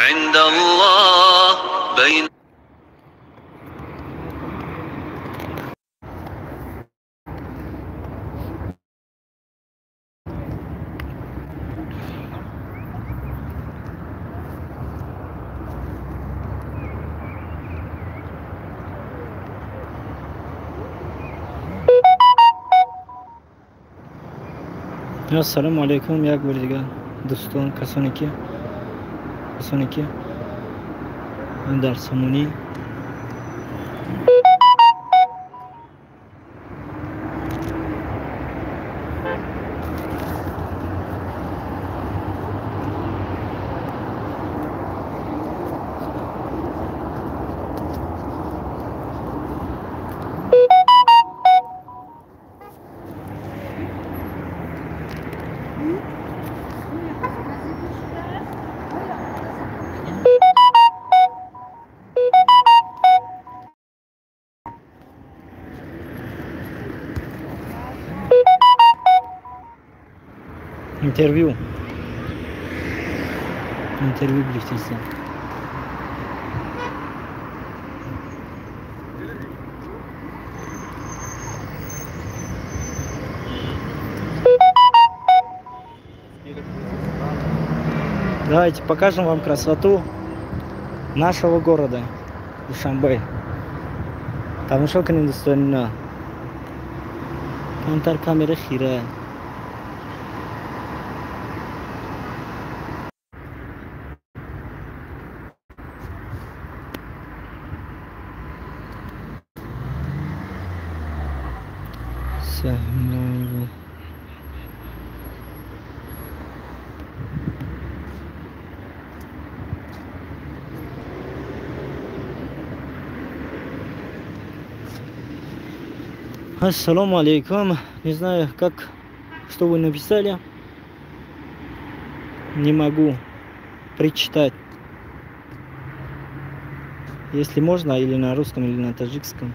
عند الله بين Assalomu alaykum. Jak bir digan do'stlar, kasoniki در سمونی интервью گرفتیم. Давайте покажем вам красоту нашего города Душанбе. Там что к ним достойно? Там камера хира. Ассаламу алейкум. Не знаю, что вы написали. Не могу прочитать. Если можно, или на русском, или на таджикском.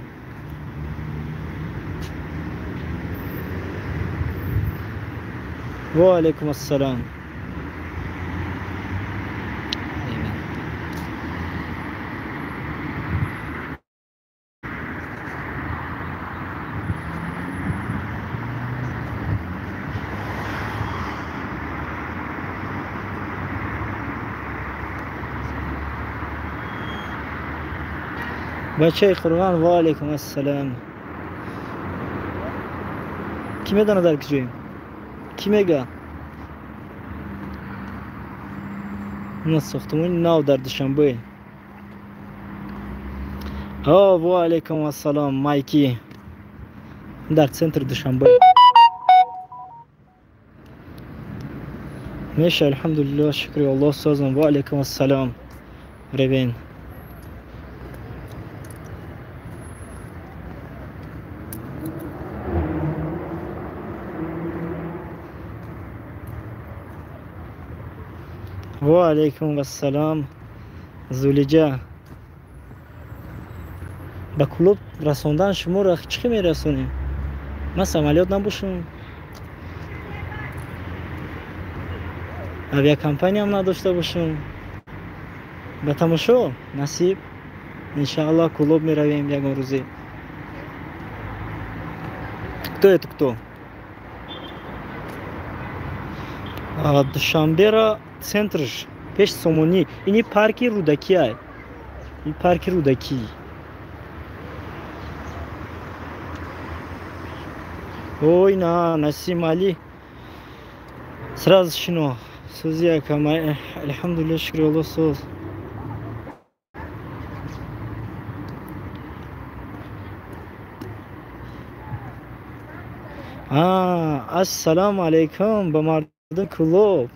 Ва алейкум ассалам. بچه قربان و علیکم السلام. کی میدونه در کجاییم؟ کی میگه؟ ما ساختمون نو در دوشنبه. و علیکم السلام مایکی در سنتر دوشنبه. میشه الحمدلله شکر الله سازم. و علیکم السلام ربین. و علیکم السلام زولیجا. با کلوب رسوندن شما را چی میرسونیم؟ من عملیات نباشم، авиа компания هم نداشته باشم. به تماشا نصیب انشاءالله کلوب میرویم یکم روزی. Кто это кто? Душанбе центр пеш Сомони. Ини парки Рудаки ай. И парки Рудаки. Ой, Насим Али. Сразу шино. Сузия камай. Алхамдулилlah, шукр Аллах соз. Ассаламу алейкум ба мардум кулоб.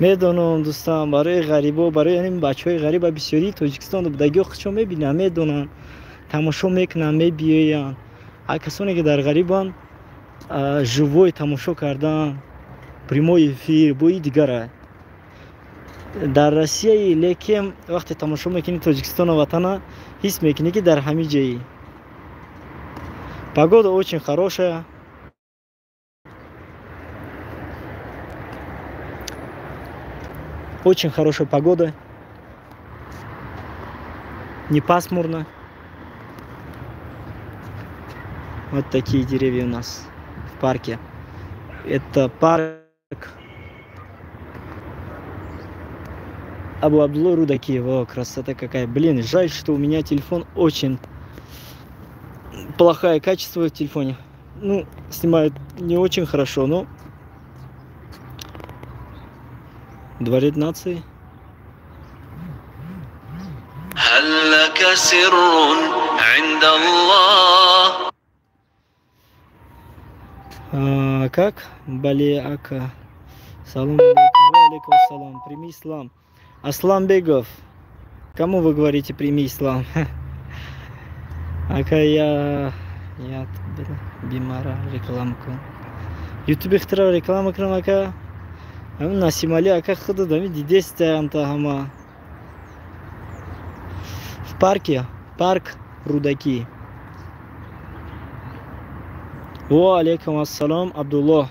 میدونم دوستان برای غریبا، برای این بچهای غریب بسیاری تاجیکستان بودگی خودشون میبینن، میدونن، تماشا میکنن، میبینن. هر کسانی که در غریبان ژووی تماشا کردن پریموی افیر بوی دیگره. дар Россияи, лекин вақте тамошо мекунӣ Тоҷикистону ватана, ҳис мекунӣ ки дар ҳамин ҷои. Погода очень хорошая. Очень хорошая погода. Не пасмурно. Вот такие деревья у нас в парке. Это парк Абу Абдулла Рудаки. О, красота какая. Блин, жаль, что у меня телефон очень плохое качество в телефоне. Ну, снимает не очень хорошо, но Дворец нации. هل لك سر عند الله Как? Балиака. Салам алейкум. Салам. Прими ислам. Асламбегов. Кому вы говорите прими ислам? Ака я бимара рекламку. YouTube ихтира реклама кунам ака. Насимали ака худ дами дидеста антахама. В парке. Парк Рудаки. Ва алейкум ассалам, Абдулла.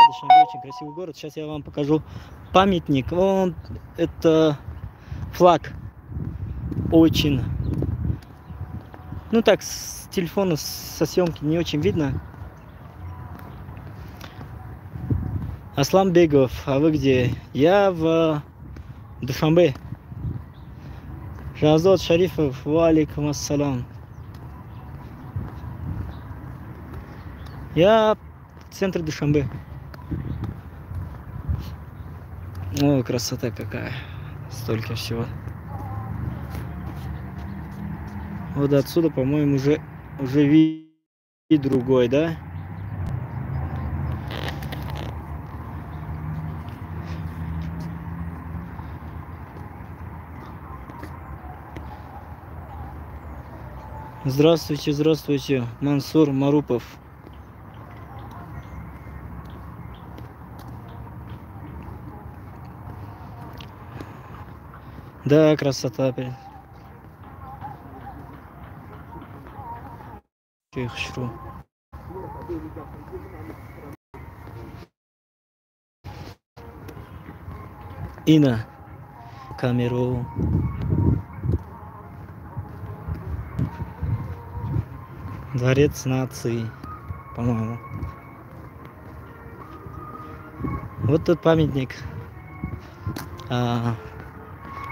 Душанбе очень красивый город. Сейчас я вам покажу памятник. Вон это флаг. Очень. Ну так, с телефона, со съемки не очень видно. Асламбегов, а вы где? Я в Душанбе. Жазот Шарифов, ва алейкум ассалам. Я в центре Душанбе. О, красота какая. Столько всего. Вот отсюда, по-моему, уже вид другой, да? Здравствуйте, здравствуйте, Мансур Марупов. Да, красота. И на камеру. Дворец нации, по-моему. Вот тут памятник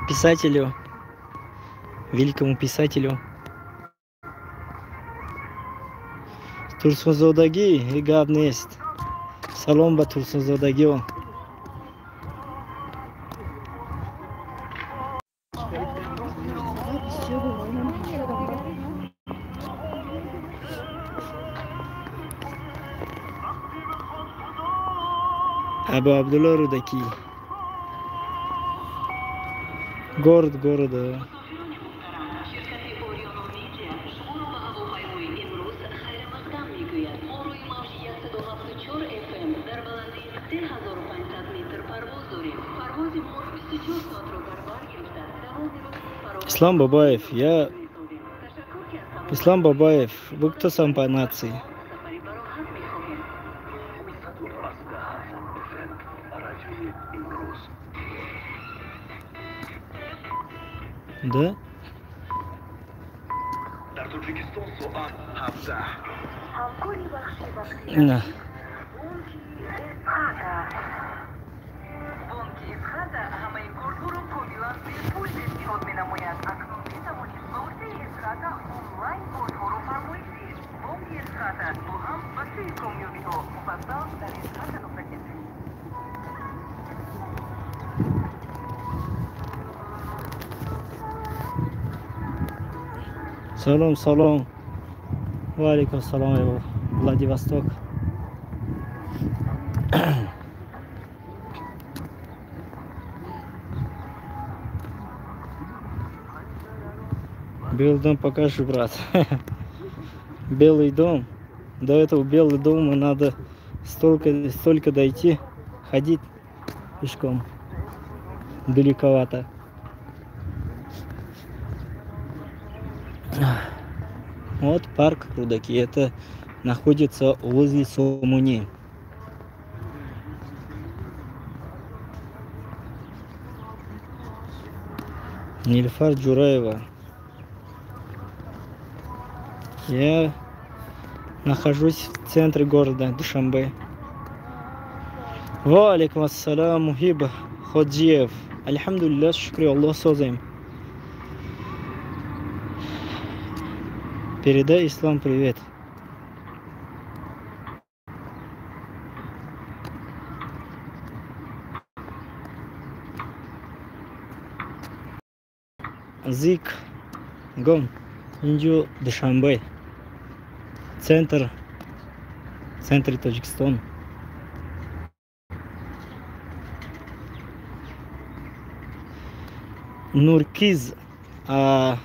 писателю, великому писателю Турсунзодаги и Габнест. Салом ба Турсунзодагион. Абу Абдулла Рудаки. Город города. Ислам Бабаев. Ислам Бабаев. Вы кто сам по нации? Да? На. Салам, салам. Ва алейкум салам, Владивосток. Белый дом покажи, брат. Белый дом. До этого Белый дома надо столько дойти, ходить пешком. Далековато. Вот парк Рудаки. Это находится возле Сомуни. Нильфар Джураева. Я нахожусь в центре города Душанбе. Ва алейкум ассалам, Мухиб Ходжиев. Альхамдулилля, шукри Аллах созаем. Передай Ислам привет. Зик Гон. Инджу Душанбе. Центр Таджикистан. Нуркиз. Вы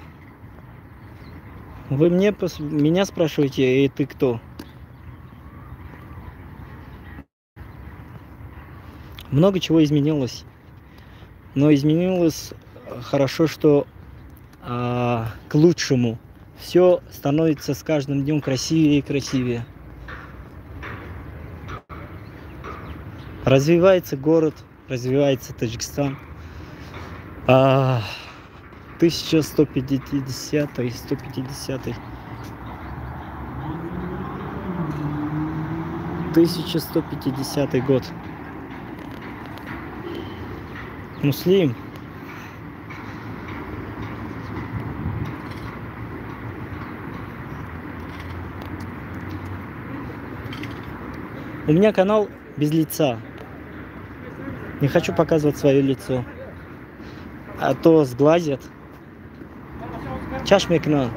меня спрашиваете, и ты кто? Много чего изменилось. Но изменилось хорошо, что к лучшему. Все становится с каждым днем красивее и красивее. Развивается город, развивается Таджикистан. 1150 год. Муслим. У меня канал без лица. Не хочу показывать свое лицо. А то сглазят. Чашмекнан.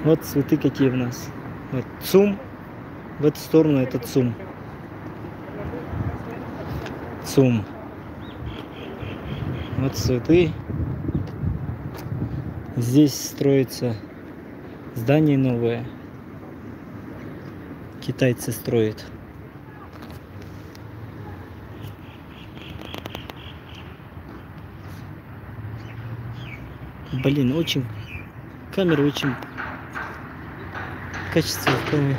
Вот цветы какие у нас. Вот ЦУМ. В эту сторону это ЦУМ. ЦУМ. Вот цветы. Здесь строится здание новое. Китайцы строят. Блин, очень... Камера очень... Качественная камера.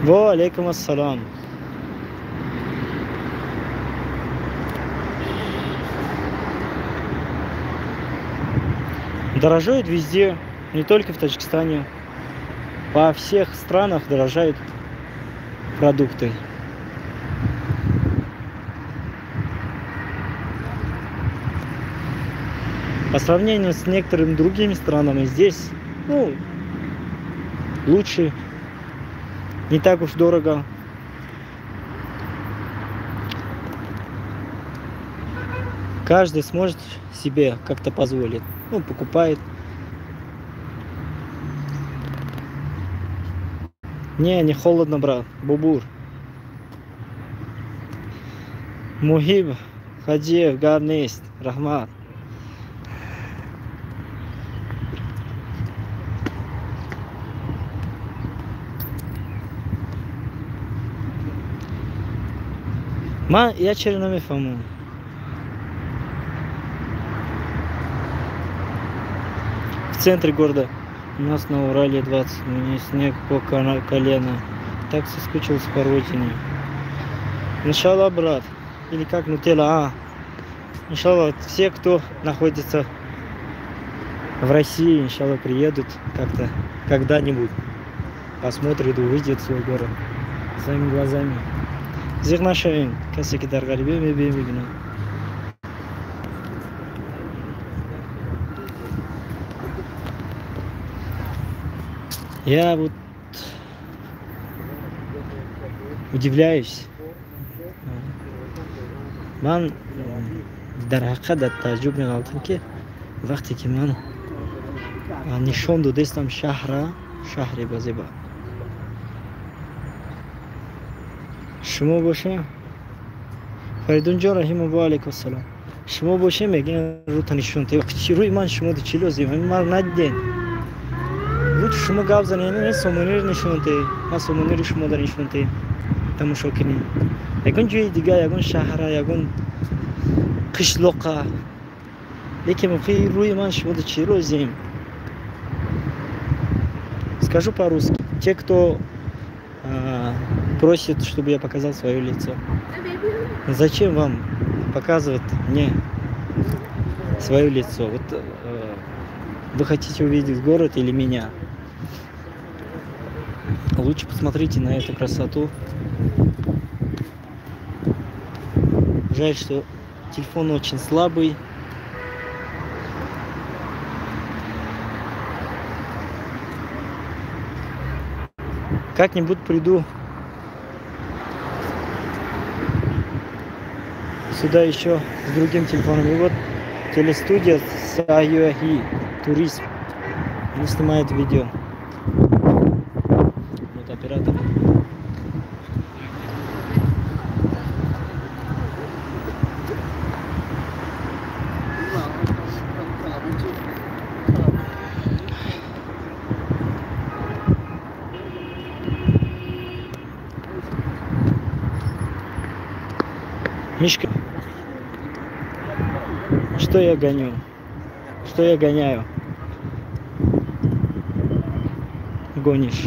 Ва алейкум ассалам. Дорожают везде, не только в Таджикистане. Во всех странах дорожают продукты. По сравнению с некоторыми другими странами, здесь, лучше, не так уж дорого. Каждый сможет себе как-то позволить. Покупает. Не холодно, брат. Бубур. Мухиб Хаджиев, Гарнист, Рахмат. Я черно мифаму. В центре города. У нас на Урале 20. У меня снег по колено. Так соскучился по родине. Иншаллах, брат. Или как нутелла. Иншаллах, все, кто находится в России, иншаллах, приедут как-то, когда-нибудь. Посмотрят, увидят свой город своими глазами. Зигнашаин, касики даргалибе, мебе. Я вот удивляюсь. Ман дархакада таджуб мегалдым ки вақте ки ман нишон додестам шаҳри базеба. شما باشه فریدون جان رحیم و علیکم السلام. شما باشه میگن رو تنشون تی روی من شما دو چی لازم این مال ندین رو شما گاو زنین این سومونیر نشون تی ما سومونیر شما در نشون تی تماشا کنین یگان جای دیگه یگان شهر یگان قشلوقه لیکن موقعی روی من شما до чего лазим? Скажу по-русски. Те, кто просит, чтобы я показал свое лицо. Зачем вам показывать мне свое лицо? Вот вы хотите увидеть город или меня? Лучше посмотрите на эту красоту. Жаль, что телефон очень слабый. Как-нибудь приду сюда еще с другим телефоном. И вот телестудия Саюахи Туризм. Они снимают видео. Вот оператор. Мишка, что я гоню? Что я гоняю? Гонишь.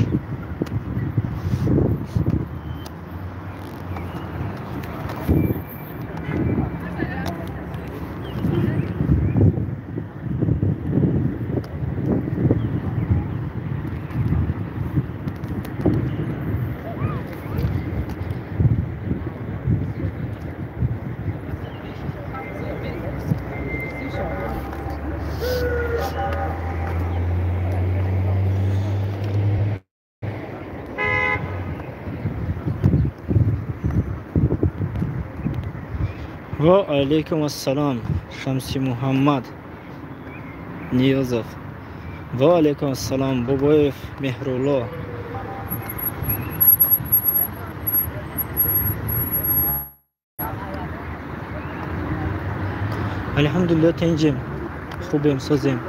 Ва алейкум ассалам, Шамси Мухаммад Ниязов. Ва алейкум ассалам, Бабаев Мехрулло. Альхамдулилlah, тенджим, хубим, созим.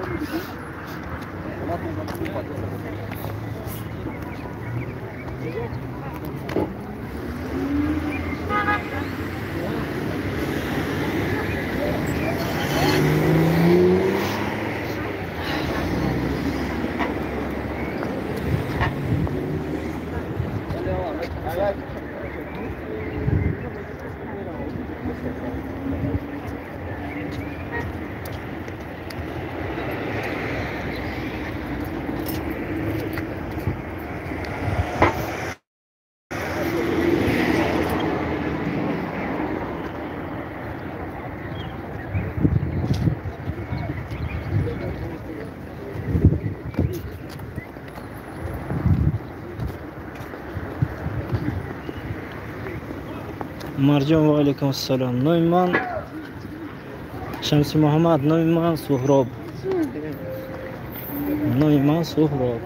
Марджан, ва алейкум ассалам. Нойман Шамси Мухаммад, Нойман Сухроб. Нойман Сухроб.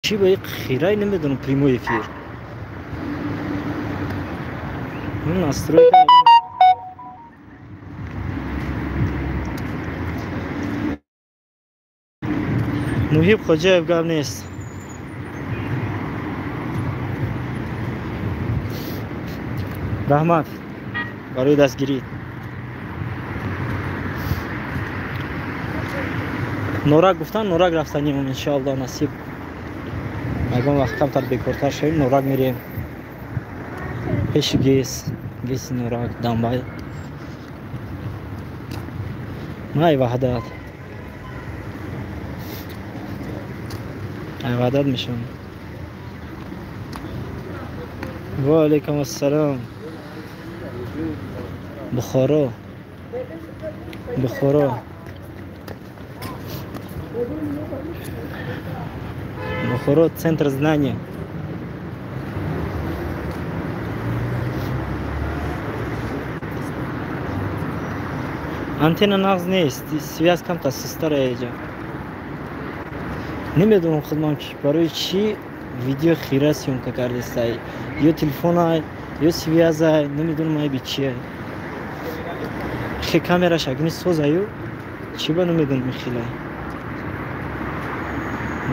Чи ба хирай намедонам прямой эфир. Настройка. Муҳиб Хоҷаев гап нест. Раҳмат барои дастгирӣ. Норак гуфтан, Норак рафтанем иншоаллоҳ насиб. Ягон вақт камтар бекортар шавем, Норак мерем. Пеши геси Норак, Дамбай. Май ваҳдат. وعدد میشم. و علیکم السلام. بخارا центр знания. антенна нағыз нест, связкам тасы старая идет. Немедунам худманчик, порой чи видео хира съемка кардестай, ее телефона, ее связай, немедунам айбичи. Хе камера шагни созаю, чиба немедун михилай.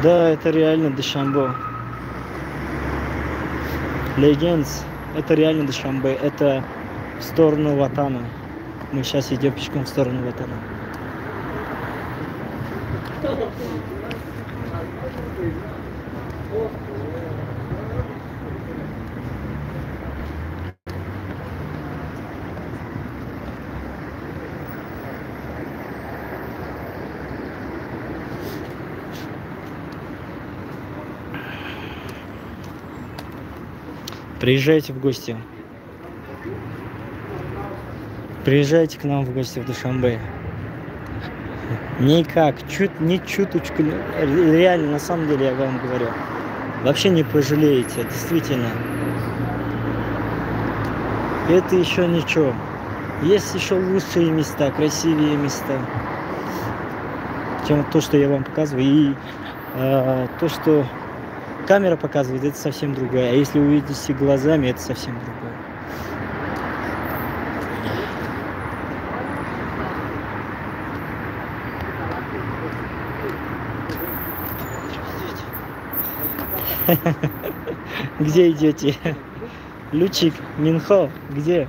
Да, это реально Душанбе. Legends, это реально Душанбе, это в сторону Ватана. Мы сейчас идем пешком в сторону Ватана. Приезжайте в гости. Приезжайте к нам в гости в Душанбе. Никак, ни чуточку, реально, на самом деле, я вам говорю. Вообще не пожалеете, действительно. Это еще ничего. Есть еще лучшие места, красивее места, чем то, что я вам показываю. И то, что камера показывает, это совсем другое. А если увидите глазами, это совсем другое. Где идете? Лючик, Минхо, где?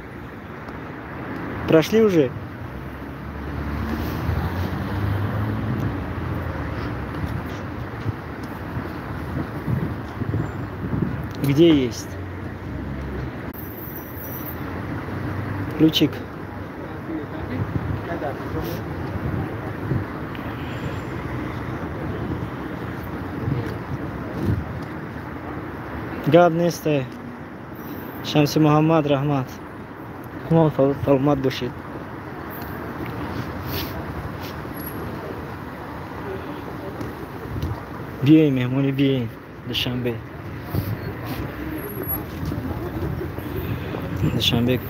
Прошли уже? Где есть? Ключик. Гадные стаи. Шамси Мухаммад Рахмат. Вот Талмат душит. Бей, мой бей, Душанбе. Душанбе.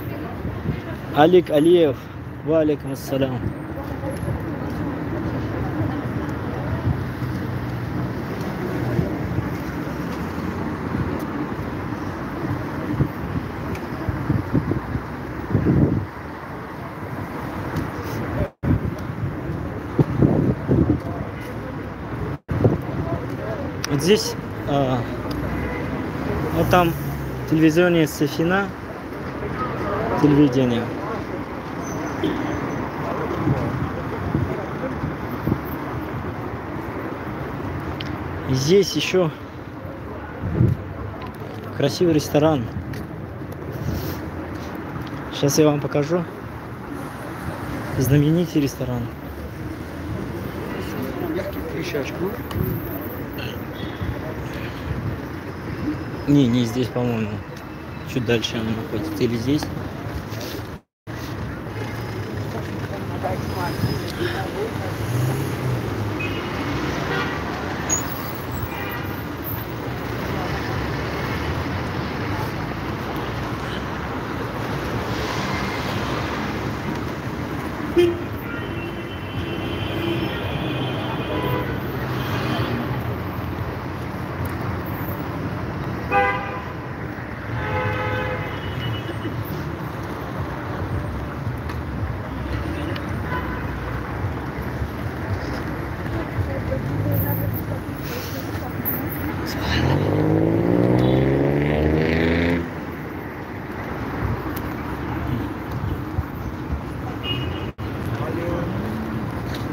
Алик Алиев. Ва алейкум ассалам. Вот здесь, вот там телевизионная Софина, телевидение. И здесь еще красивый ресторан. Сейчас я вам покажу. Знаменитый ресторан. Не здесь, по-моему. Чуть дальше она находится. Или здесь.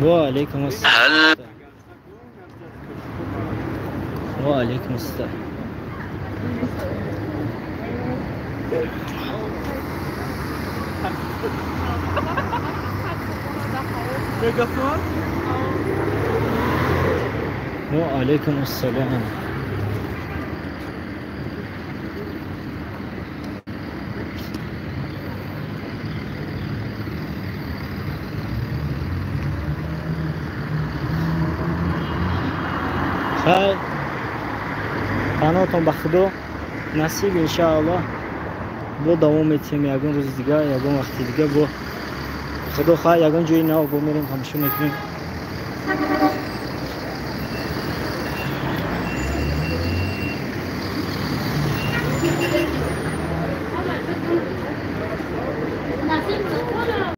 وعليكم السلام. وعليكم السلام. وعليكم السلام. خیر قناتون بخدا نصیب انشاءالله با دوام میتیم یکون روز دیگه یکون وقتی دیگه با خدا خواه یگان جوی نو با میریم تماشا میکنیم.